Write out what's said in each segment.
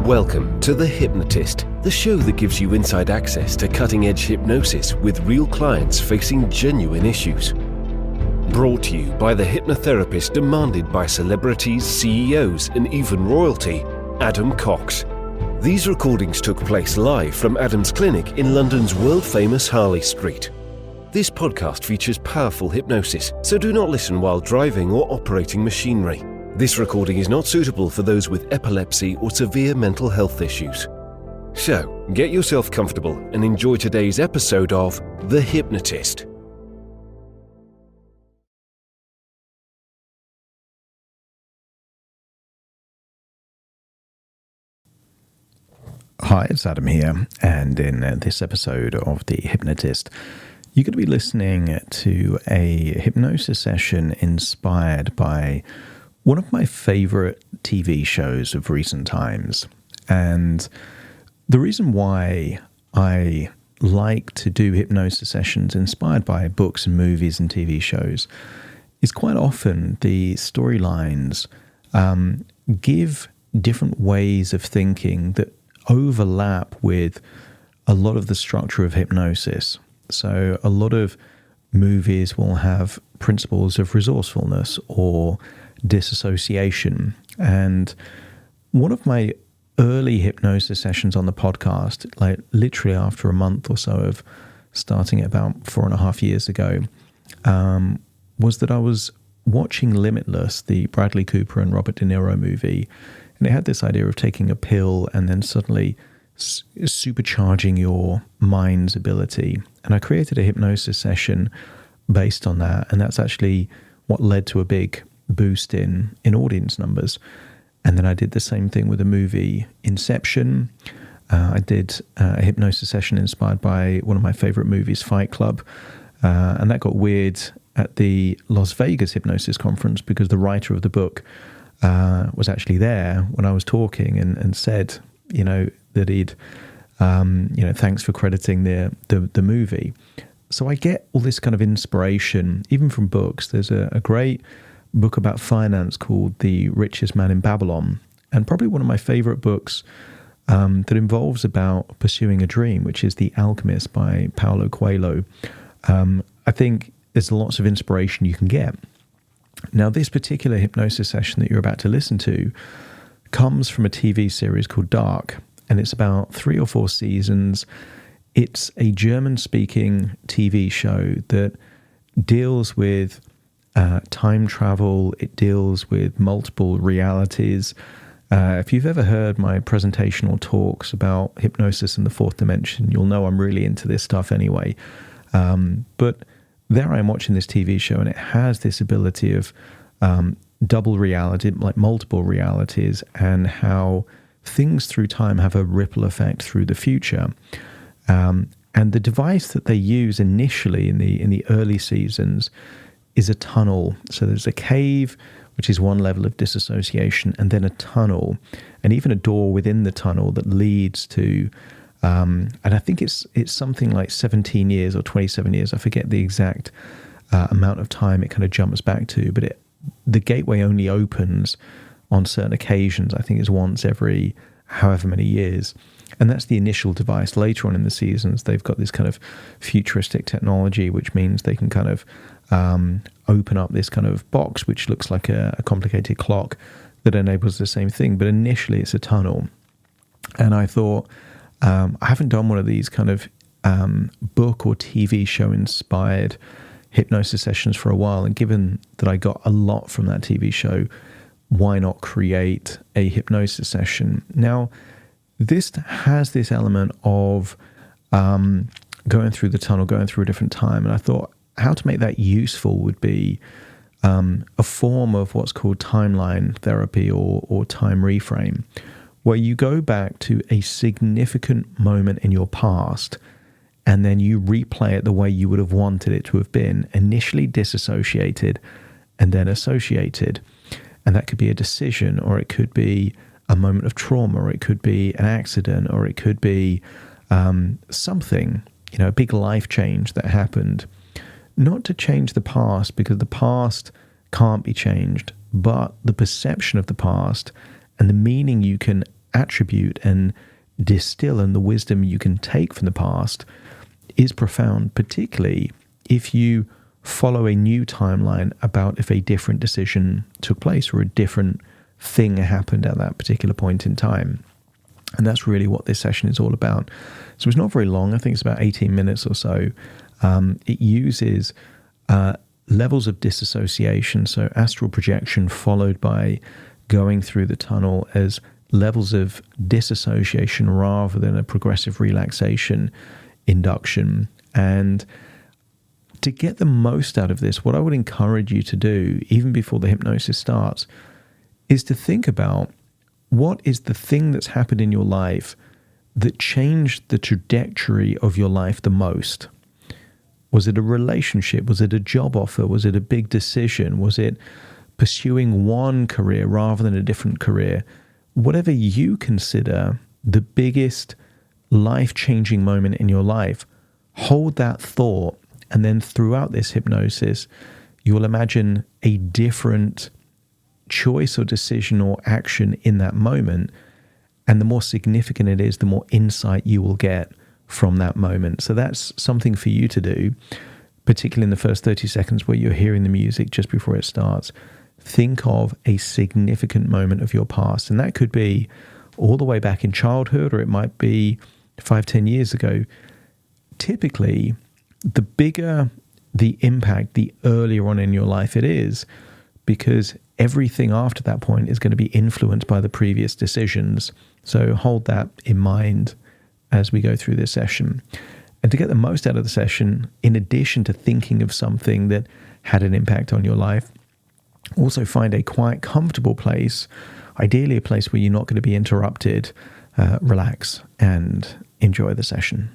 Welcome to The Hypnotist, the show that gives you inside access to cutting-edge hypnosis with real clients facing genuine issues. Brought to you by the hypnotherapist demanded by celebrities, CEOs, and even royalty, Adam Cox. These recordings took place live from Adam's clinic in London's world-famous Harley Street. This podcast features powerful hypnosis, so do not listen while driving or operating machinery. This recording is not suitable for those with epilepsy or severe mental health issues. So, get yourself comfortable and enjoy today's episode of The Hypnotist. Hi, it's Adam here, and in this episode of The Hypnotist, you're going to be listening to a hypnosis session inspired by one of my favorite TV shows of recent times. And the reason why I like to do hypnosis sessions inspired by books and movies and TV shows is quite often the storylines give different ways of thinking that overlap with a lot of the structure of hypnosis. So a lot of movies will have principles of resourcefulness or disassociation. And one of my early hypnosis sessions on the podcast, like literally after a month or so of starting it about 4.5 years ago, was that I was watching Limitless, the Bradley Cooper and Robert De Niro movie, and it had this idea of taking a pill and then suddenly supercharging your mind's ability. And I created a hypnosis session based on that, and that's actually what led to a big boost in audience numbers. And then I did the same thing with the movie Inception. I did a hypnosis session inspired by one of my favorite movies, Fight Club. And that got weird at the Las Vegas Hypnosis Conference because the writer of the book was actually there when I was talking and said, that he'd, thanks for crediting the movie. So I get all this kind of inspiration, even from books. There's a great book about finance called The Richest Man in Babylon, and probably one of my favorite books that involves about pursuing a dream, which is The Alchemist by Paulo Coelho. I think there's lots of inspiration you can get. Now, this particular hypnosis session that you're about to listen to comes from a TV series called Dark, and it's about 3 or 4 seasons. It's a German-speaking TV show that deals with time travel. It deals with multiple realities. If you've ever heard my presentational talks about hypnosis in the 4th dimension, you'll know I'm really into this stuff anyway. But there I am watching this TV show, and it has this ability of double reality, like multiple realities, and how things through time have a ripple effect through the future. And the device that they use initially in the early seasons is a tunnel. So there's a cave, which is one level of disassociation, and then a tunnel, and even a door within the tunnel that leads to, and I think it's something like 17 years or 27 years. I forget the exact amount of time it kind of jumps back to, but the gateway only opens on certain occasions. I think it's once every however many years. And that's the initial device. Later on in the seasons, they've got this kind of futuristic technology, which means they can kind of open up this kind of box, which looks like a complicated clock that enables the same thing. But initially, it's a tunnel. And I thought, I haven't done one of these kind of book or TV show inspired hypnosis sessions for a while. And given that I got a lot from that TV show, why not create a hypnosis session? Now, this has this element of going through the tunnel, going through a different time. And I thought how to make that useful would be a form of what's called timeline therapy or time reframe, where you go back to a significant moment in your past and then you replay it the way you would have wanted it to have been, initially disassociated and then associated. And that could be a decision, or it could be a moment of trauma, or it could be an accident, or it could be something, a big life change that happened. Not to change the past, because the past can't be changed, but the perception of the past and the meaning you can attribute and distill and the wisdom you can take from the past is profound, particularly if you follow a new timeline about if a different decision took place or a different thing happened at that particular point in time. And that's really what this session is all about. So it's not very long. I think it's about 18 minutes or so. It uses levels of disassociation, so astral projection followed by going through the tunnel as levels of disassociation rather than a progressive relaxation induction. And to get the most out of this, what I would encourage you to do, even before the hypnosis starts, is to think about what is the thing that's happened in your life that changed the trajectory of your life the most. Was it a relationship? Was it a job offer? Was it a big decision? Was it pursuing one career rather than a different career? Whatever you consider the biggest life-changing moment in your life, hold that thought, and then throughout this hypnosis, you will imagine a different choice or decision or action in that moment. And the more significant it is, the more insight you will get from that moment. So that's something for you to do, particularly in the first 30 seconds where you're hearing the music just before it starts. Think of a significant moment of your past. And that could be all the way back in childhood, or it might be 5-10 years ago. Typically, the bigger the impact, the earlier on in your life it is, because everything after that point is going to be influenced by the previous decisions. So hold that in mind as we go through this session. And to get the most out of the session, in addition to thinking of something that had an impact on your life, also find a quiet, comfortable place, ideally a place where you're not going to be interrupted. Relax and enjoy the session.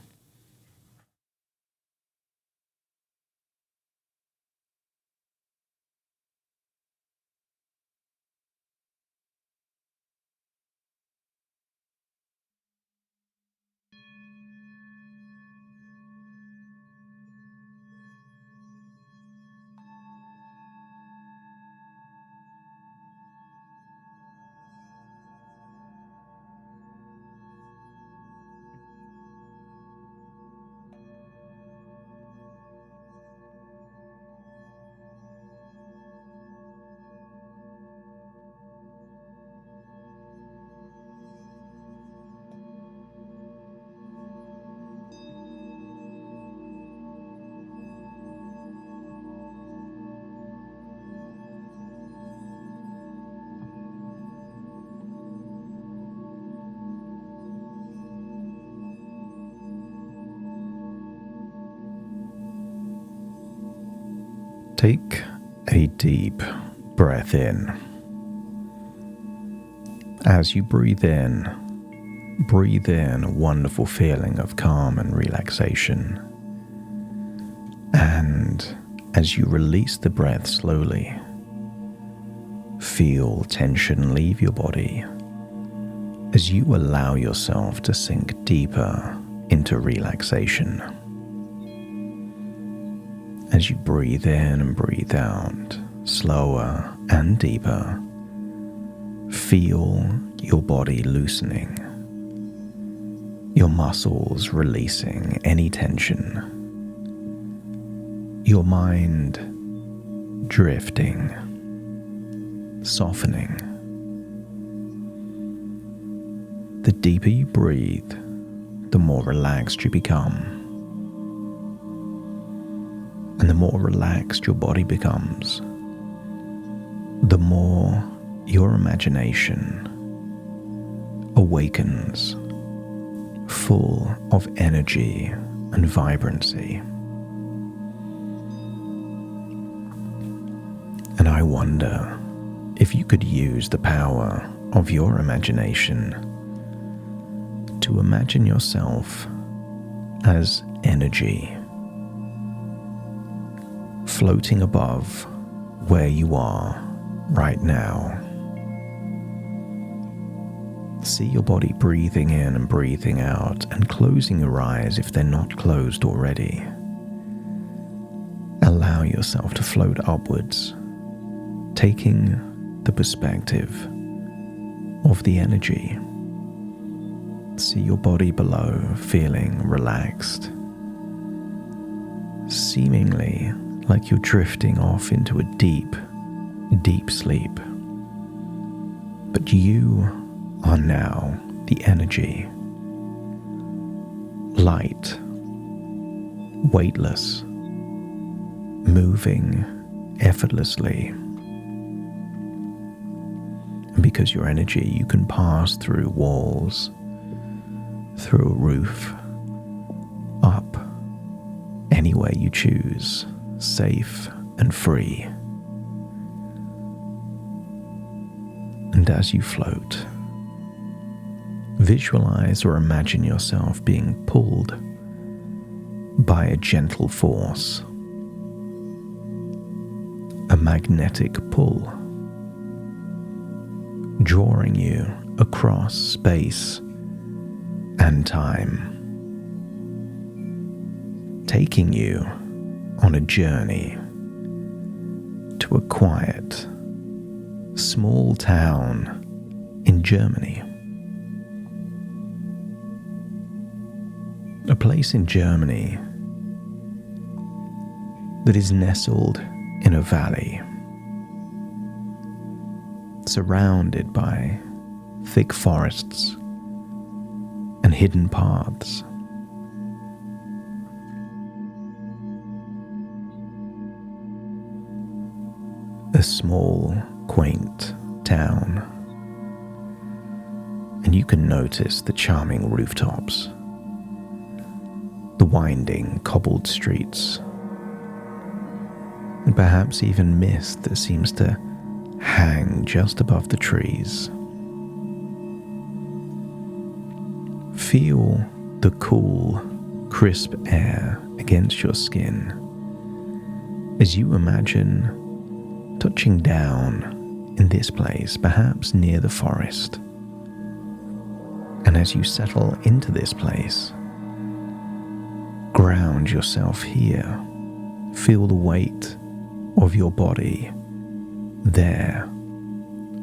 Take a deep breath in. As you breathe in a wonderful feeling of calm and relaxation. And as you release the breath slowly, feel tension leave your body as you allow yourself to sink deeper into relaxation. As you breathe in and breathe out, slower and deeper, feel your body loosening, your muscles releasing any tension, your mind drifting, softening. The deeper you breathe, the more relaxed you become. And the more relaxed your body becomes, the more your imagination awakens, full of energy and vibrancy. And I wonder if you could use the power of your imagination to imagine yourself as energy, floating above where you are right now. See your body breathing in and breathing out, and closing your eyes if they're not closed already. Allow yourself to float upwards, taking the perspective of the energy, See your body below feeling relaxed, seemingly like you're drifting off into a deep, deep sleep. But you are now the energy, light, weightless, moving effortlessly. And because you're energy, you can pass through walls, through a roof, up, anywhere you choose, safe and free. And as you float, visualize or imagine yourself being pulled by a gentle force, a magnetic pull, drawing you across space and time, taking you on a journey to a quiet, small town in Germany. A place in Germany that is nestled in a valley, surrounded by thick forests and hidden paths. A small, quaint town, and you can notice the charming rooftops, the winding cobbled streets, and perhaps even mist that seems to hang just above the trees. Feel the cool, crisp air against your skin as you imagine touching down in this place, perhaps near the forest. And as you settle into this place, ground yourself here. Feel the weight of your body there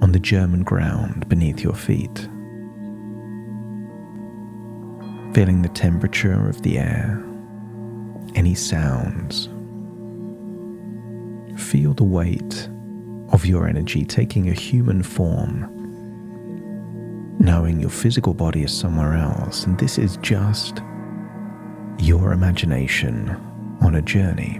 on the German ground beneath your feet. Feeling the temperature of the air, any sounds. Feel the weight of your energy taking a human form, knowing your physical body is somewhere else, and this is just your imagination on a journey.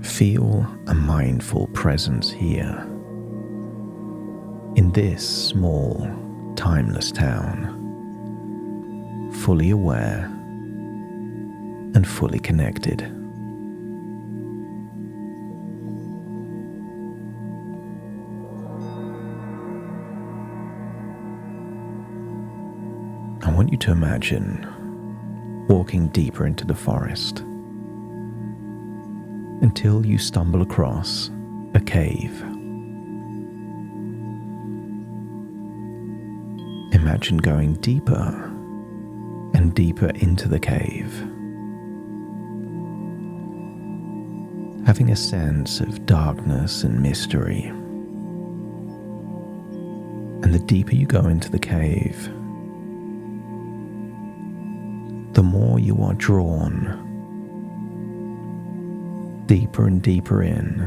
Feel a mindful presence here, in this small, timeless town, fully aware and fully connected. I want you to imagine walking deeper into the forest until you stumble across a cave. Imagine going deeper and deeper into the cave, having a sense of darkness and mystery. And the deeper you go into the cave, the more you are drawn deeper and deeper in,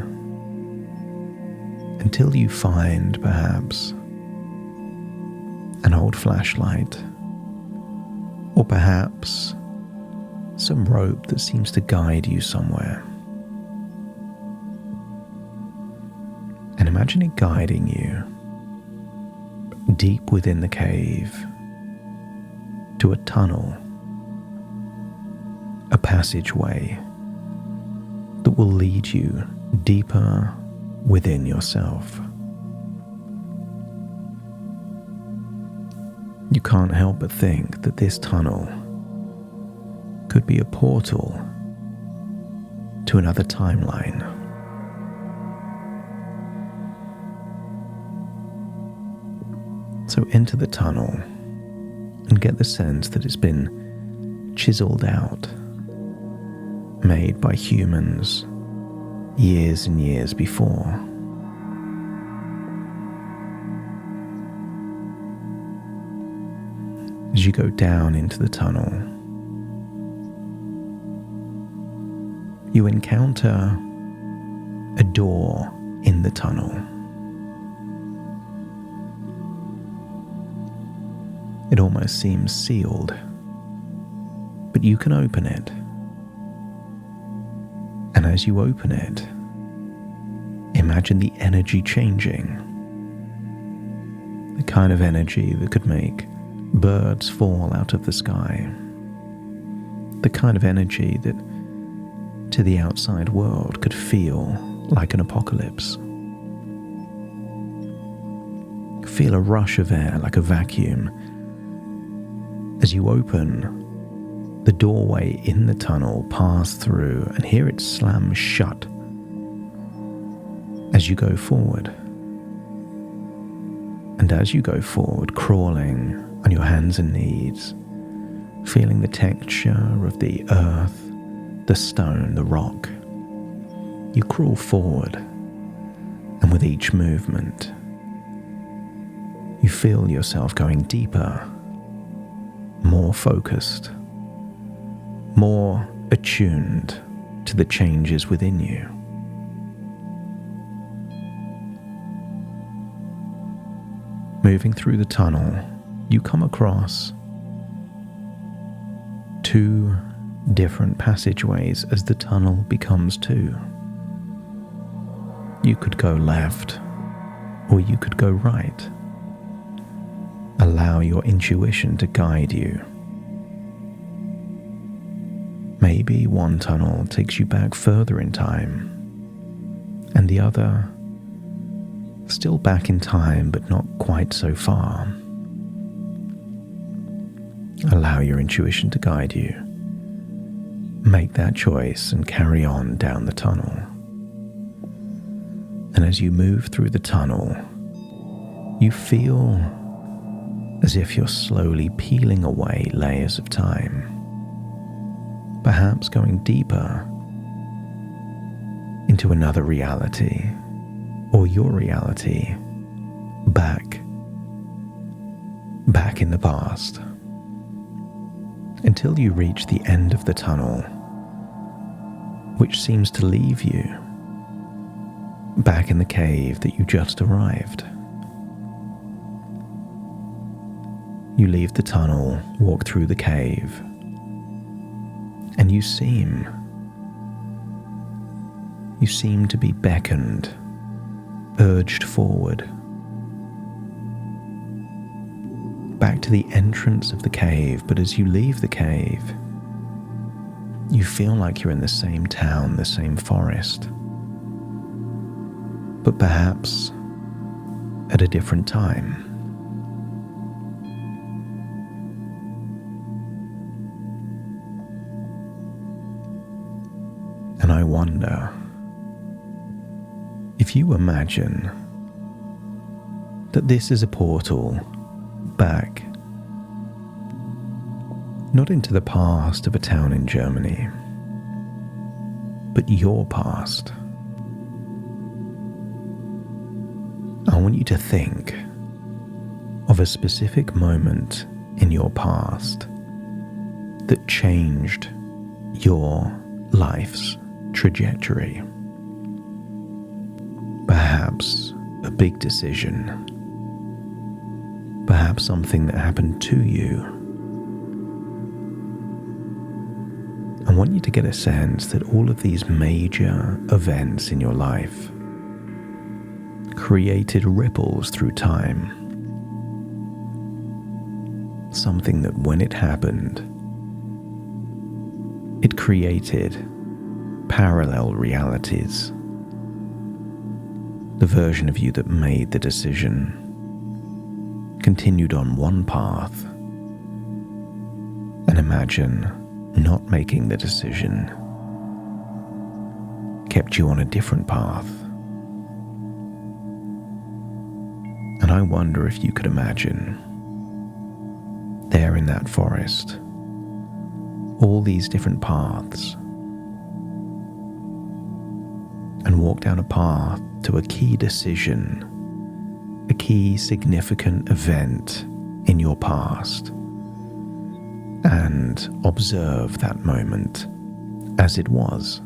until you find perhaps an old flashlight, or perhaps some rope that seems to guide you somewhere. And imagine it guiding you deep within the cave to a tunnel, a passageway that will lead you deeper within yourself. You can't help but think that this tunnel could be a portal to another timeline. So enter the tunnel and get the sense that it's been chiseled out, made by humans years and years before. As you go down into the tunnel, you encounter a door in the tunnel. It almost seems sealed, but you can open it. And as you open it, imagine the energy changing. The kind of energy that could make birds fall out of the sky. The kind of energy that, to the outside world, could feel like an apocalypse. Feel a rush of air like a vacuum as you open the doorway in the tunnel, pass through, and hear it slam shut as you go forward. And as you go forward, crawling on your hands and knees, feeling the texture of the earth, the stone, the rock, you crawl forward, and with each movement, you feel yourself going deeper, more focused, more attuned to the changes within you. Moving through the tunnel, you come across two different passageways as the tunnel becomes two. You could go left, or you could go right. Allow your intuition to guide you. Maybe one tunnel takes you back further in time, and the other still back in time, but not quite so far. Allow your intuition to guide you. Make that choice and carry on down the tunnel. And as you move through the tunnel, you feel as if you're slowly peeling away layers of time, perhaps going deeper into another reality, or your reality, back in the past, until you reach the end of the tunnel, which seems to leave you back in the cave that you just arrived. You leave the tunnel, walk through the cave, and you seem to be beckoned, urged forward, back to the entrance of the cave. But as you leave the cave, you feel like you're in the same town, the same forest, but perhaps at a different time. And I wonder if you imagine that this is a portal back, not into the past of a town in Germany, but your past. I want you to think of a specific moment in your past that changed your life's trajectory. Perhaps a big decision, perhaps something that happened to you. I want you to get a sense that all of these major events in your life created ripples through time. Something that when it happened, it created parallel realities. The version of you that made the decision continued on one path, and imagine not making the decision kept you on a different path. And I wonder if you could imagine there in that forest all these different paths, and walk down a path to a key decision, a key significant event in your past, and observe that moment as it was.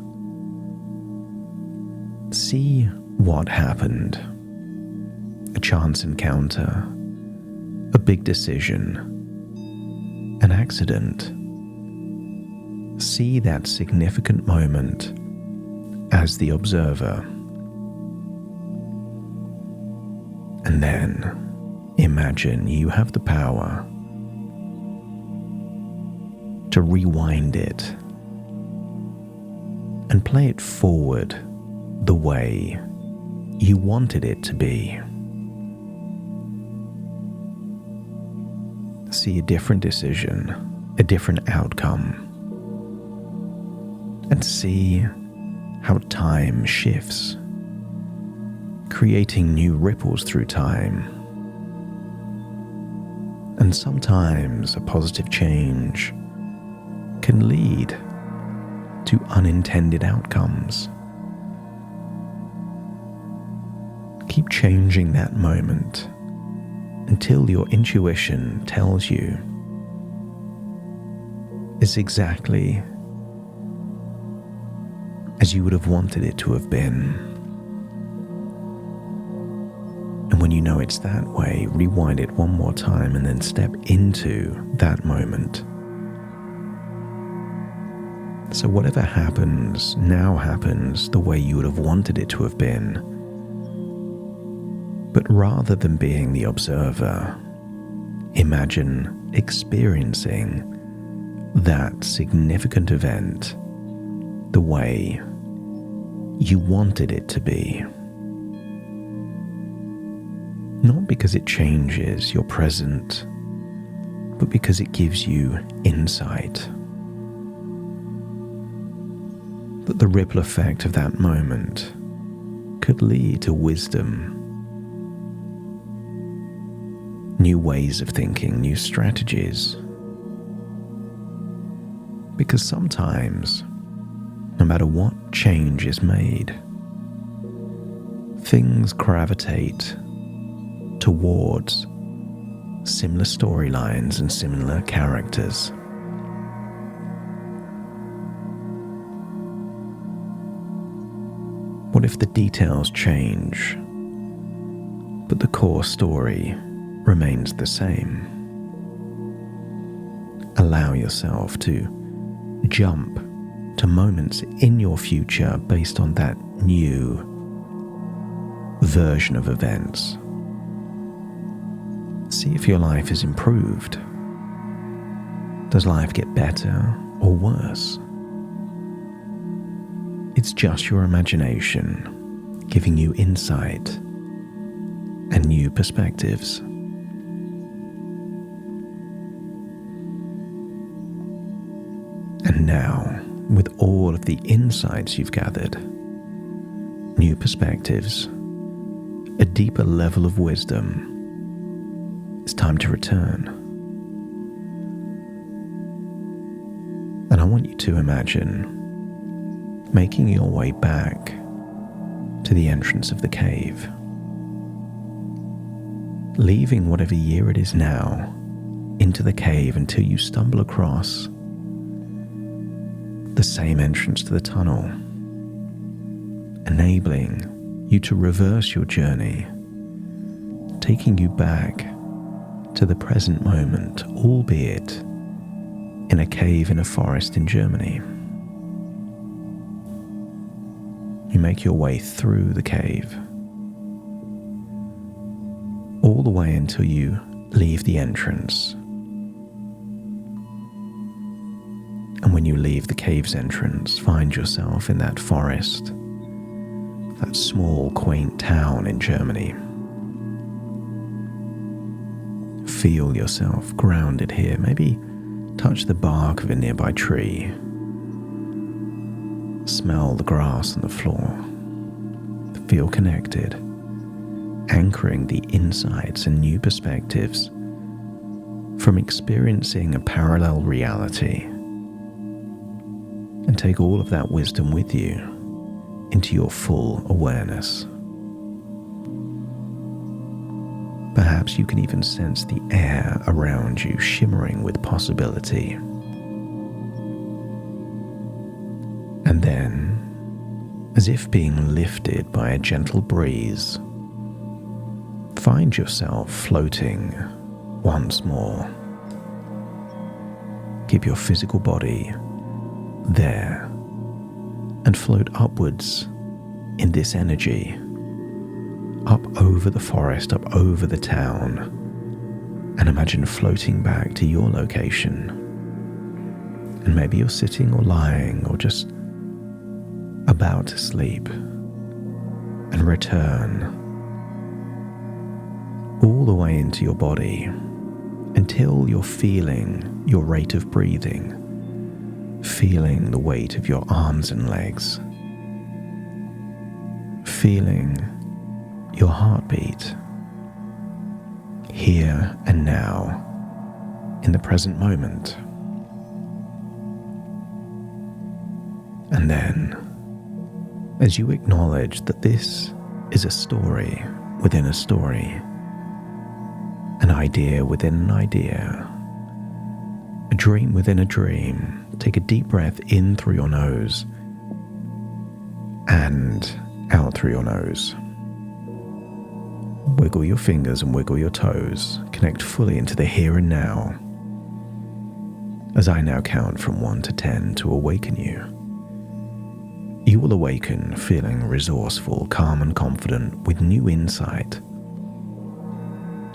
See what happened. A chance encounter, a big decision, an accident. See that significant moment as the observer. And then imagine you have the power to rewind it and play it forward the way you wanted it to be. See a different decision, a different outcome, and see how time shifts, creating new ripples through time. And sometimes a positive change can lead to unintended outcomes. Keep changing that moment until your intuition tells you it's exactly as you would have wanted it to have been. And when you know it's that way, rewind it one more time and then step into that moment. So whatever happens now happens the way you would have wanted it to have been. But rather than being the observer, imagine experiencing that significant event the way you wanted it to be. Not because it changes your present, but because it gives you insight. That the ripple effect of that moment could lead to wisdom, new ways of thinking, new strategies. Because sometimes, no matter what change is made, things gravitate towards similar storylines and similar characters. What if the details change, but the core story remains the same? Allow yourself to jump to moments in your future based on that new version of events. See if your life is improved. Does life get better or worse? It's just your imagination giving you insight and new perspectives. And now, with all of the insights you've gathered, new perspectives, a deeper level of wisdom, it's time to return. And I want you to imagine making your way back to the entrance of the cave, leaving whatever year it is now into the cave until you stumble across the same entrance to the tunnel, enabling you to reverse your journey, taking you back to the present moment, albeit in a cave in a forest in Germany. You make your way through the cave, all the way until you leave the entrance. And when you leave the cave's entrance, find yourself in that forest, that small, quaint town in Germany. Feel yourself grounded here. Maybe touch the bark of a nearby tree. Smell the grass on the floor. Feel connected, anchoring the insights and new perspectives from experiencing a parallel reality. And take all of that wisdom with you into your full awareness. Perhaps you can even sense the air around you shimmering with possibility. And then, as if being lifted by a gentle breeze, find yourself floating once more. Keep your physical body there and float upwards in this energy, up over the forest, up over the town, and imagine floating back to your location. And maybe you're sitting or lying or just about to sleep, and return all the way into your body until you're feeling your rate of breathing, feeling the weight of your arms and legs, feeling your heartbeat here and now in the present moment. And then, as you acknowledge that this is a story within a story, an idea within an idea, a dream within a dream, take a deep breath in through your nose and out through your nose. Wiggle your fingers and wiggle your toes. Connect fully into the here and now. As I now count from 1 to 10 to awaken you, you will awaken feeling resourceful, calm and confident with new insight,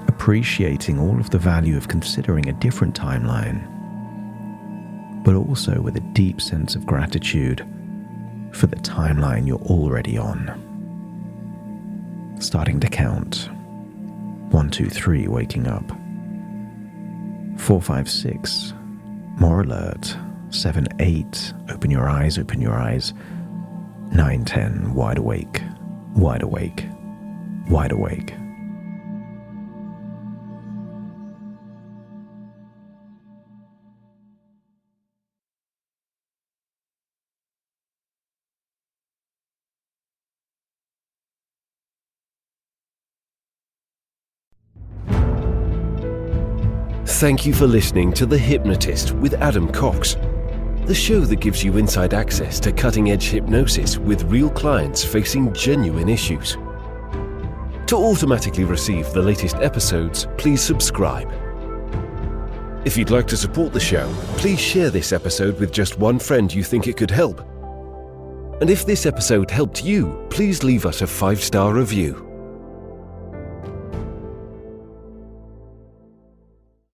appreciating all of the value of considering a different timeline, but also with a deep sense of gratitude for the timeline you're already on. Starting to count. 1, 2, 3, waking up. 4, 5, 6, more alert. 7, 8, open your eyes, open your eyes. 9, 10, wide awake, wide awake, wide awake. Thank you for listening to The Hypnotist with Adam Cox, the show that gives you inside access to cutting-edge hypnosis with real clients facing genuine issues. To automatically receive the latest episodes, please subscribe. If you'd like to support the show, please share this episode with just one friend you think it could help. And if this episode helped you, please leave us a 5-star review.